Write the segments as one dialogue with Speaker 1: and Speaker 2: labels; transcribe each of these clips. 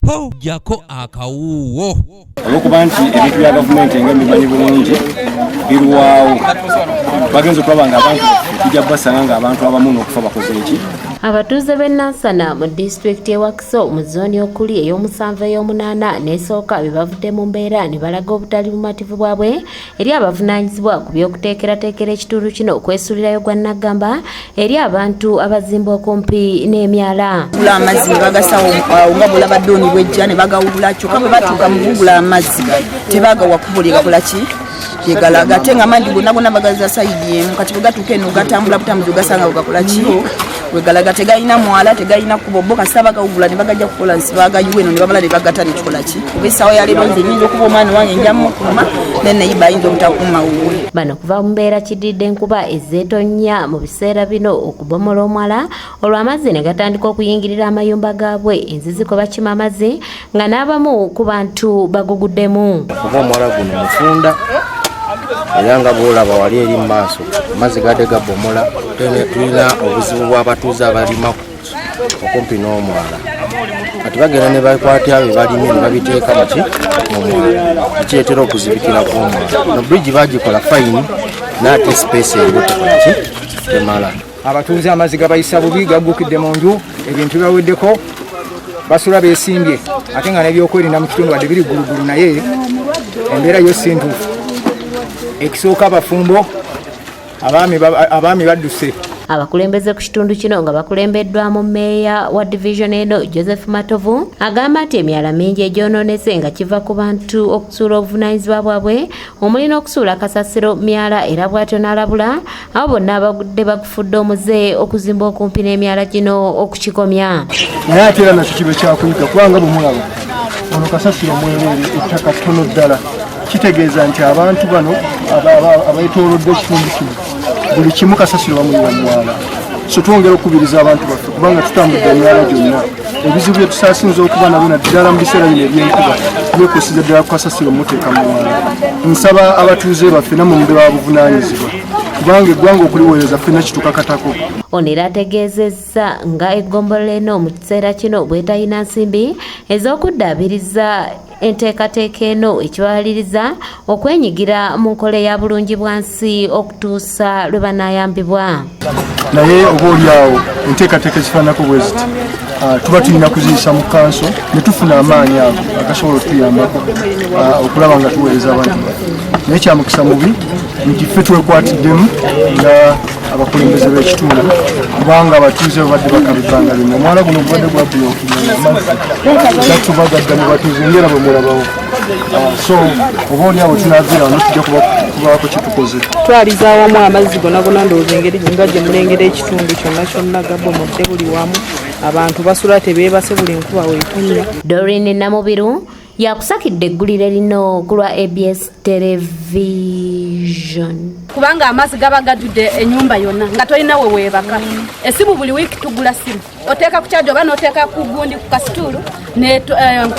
Speaker 1: po jako akawuwo.
Speaker 2: Olwokuba nti ebintu bya gavumenti ng'ebimanyi bulungi birwawo bagenza okulaba ng'abantu tujja basanga ng'abantu abamu n'okufa bakoze eki.
Speaker 3: Abatuuze b'e Nansana mu disitulikiti y'e Wakiso mu zooni okuli ey'omusanvu ey'omunaana n'esooka be bavudde mu mbeera ne balaga obutali bumativu bwabwe eri abavunaanyizibwa ku by'okuteekerateekera ekitundu kino okwesuulirayo gwa Nagamba eri abantu abazimba okumpi n'emyala.
Speaker 4: Gula amazzi ne bagasawo nga bulabadde oni bwejja ne bagawulula kyokka bwe batuuka mu kugula amazzi tebaagawa kkubo lye gakola ki lye galaga ate nga mandi gonna gonna bagaza sayidi emu kati bwe gatuuka eno gatambula butambuzi ogasanga bwegakola ki wegalaga tegalina mwala tegalina kkubo bo kasita bagawugula ne bagajja kukola nsi bagayiwa eno ne babala ne bagata ne kikola ki oba essaawa ya leero nze nyinza okuba omwana wange njamu okuuma neneyiba ayinza obutakuuma wuwe.
Speaker 3: Bano kuva mu mbeera kididde enkuba ezeetonnya mu biseera bino okubomola omwala olwo amazzi ne gatandika okuyingirira amayumba gaabwe enzizi kwe bakima amazzi nga n'abamu ku bantu baguguddemu.
Speaker 5: Kuva omwala guno mufunda era nga bwolaba wali eri mu maaso amazzi gadde gabomola tulina obuzibu bw'abatuuze abalima okumpi n'omwala kati bagenda ne bakwata be balime ne babiteeka muki omwala ekireetera okuzibikira kw'omwala no bridge bagikola fayini n'ate space eriwo tekola ki temala.
Speaker 6: Abatuuze amazzi gabayisa bubi gaggukidde mu nju ebintu byaweddeko basula beesimbye ate nga n'ebyokwerinda mu kitundu wadde biri gulugulu naye embeera yo si ntuufu. Ekisooka abafumbo abaami badduse.
Speaker 3: Abakulembeze ku kitundu kino nga bakulembeddwamu mmeeya wa division eno Joseph Matovu agamba nti emyala mingi egyonoonese nga kiva ku bantu okusuula obuvunaanyizibwa bwabwe omuli n'okusuula kasasiro myala era bw'atyo n'alabula abo bonna abagudde bagufudde omuze okuzimba okumpi n'emyala gino okukikomya.
Speaker 7: Naye ate era nakyo kibe kyakuyiga kubanga bwe mulaba ono kasasiro mwereere ettaka ttono ddala kitegeeza nti abantu bano abeetoolodde ekitundu kino buli kimu kasasiro bamuyiwa mwala. So twongera okubiriza abantu baffe kubanga tutambudde emyala gyonna ebizibu bye tusaasinza okuba nabyo naddala mu biseera bino eby'enkuba byekusiza ddala ku kasasiro muteeka mwala. Nsaba abatuuze baffe namwe mube babuvunaanyizibwa kubanga eggwanga okuliweereza ffenna kitukakatako.
Speaker 3: Ono era ategeezezza nga eggombolola eno mu kiseera kino bwetayina nsimbi ez'okuddaabiriza enteekateeka eno ekibaliriza okwenyigira mu nkola ya bulungi bwansi okutuusa lwe banaayambibwa.
Speaker 7: Naye oba oliawo enteekateeka ezifaananako bwe ziti tuba tulina kuziyisa mu kanso ne tufuna amaanyi ago agasobola okutuyambako okulaba nga tuweereza abantu baffe. Naye kyamukisa mubi nti ffe twekwatiddemu nga abakulembeze b'ekitundu kubanga abatuuze babadde bakaba ebbanga lyonna. Omwala guno gubadde gwabulokirira amazzi gatuba gadda mu batuuze ngera bwe mulabawo. So oba oliawo tunaaviira wano tujja kubaako kitukoze.
Speaker 8: Twaliza awamu amazzi gonna ndowooza engeri nga gye mulengera ekitundu kyonna kyonna gabomodde buli wamu abantu basula tebeebase buli nkuba weetonnya.
Speaker 3: Doreen Namubiru yakusakidde eggulire lino ku lwa ABS Television.
Speaker 9: Kubanga amazzi gaba gajjudde ennyumba yonna nga tolina we weebaka. Essimu buli wiiki tugula ssimu. Oteeka ku kyajo oba n'oteeka ku gundi ku kasituulu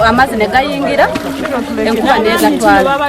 Speaker 9: amazzi ne gayingira enkuba n'egatwala.